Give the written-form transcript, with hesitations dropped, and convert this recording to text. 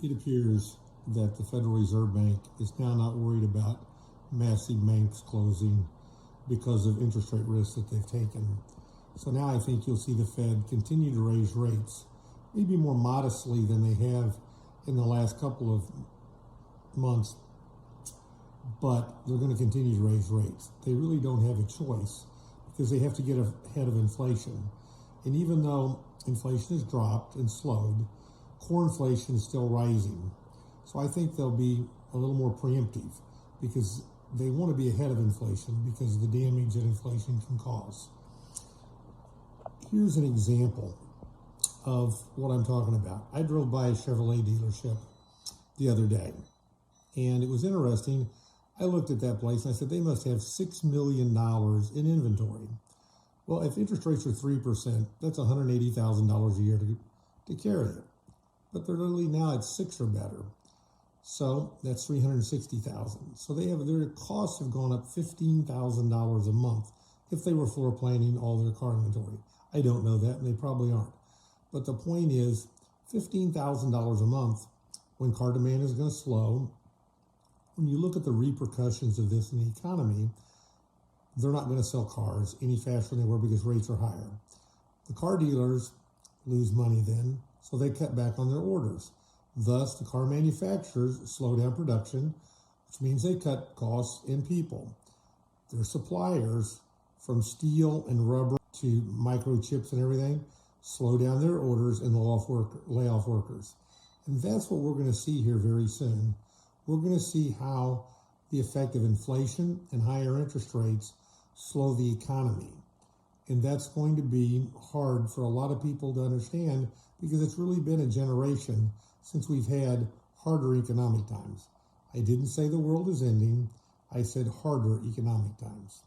It appears that the Federal Reserve Bank is now not worried about massive banks closing because of interest rate risks that they've taken. So now I think you'll see the Fed continue to raise rates, maybe more modestly than they have in the last couple of months, but they're going to continue to raise rates. They really don't have a choice because they have to get ahead of inflation. And even though inflation has dropped and slowed, core inflation is still rising. So I think they'll be a little more preemptive because they want to be ahead of inflation because of the damage that inflation can cause. Here's an example of what I'm talking about. I drove by a Chevrolet dealership the other day, and it was interesting. I looked at that place and I said, they must have $6 million in inventory. Well, if interest rates are 3%, that's $180,000 a year to carry it. But they're literally now at 6 or better. So that's $360,000. So their costs have gone up $15,000 a month if they were floor planning all their car inventory. I don't know that, and they probably aren't. But the point is, $15,000 a month when car demand is going to slow. When you look at the repercussions of this in the economy, they're not going to sell cars any faster than they were because rates are higher. The car dealers lose money then, so they cut back on their orders. Thus, the car manufacturers slow down production, which means they cut costs in people. Their suppliers, from steel and rubber to microchips and everything, slow down their orders and lay off workers. And that's what we're going to see here very soon. We're going to see how the effect of inflation and higher interest rates slow the economy. And that's going to be hard for a lot of people to understand because it's really been a generation since we've had harder economic times. I didn't say the world is ending. I said harder economic times.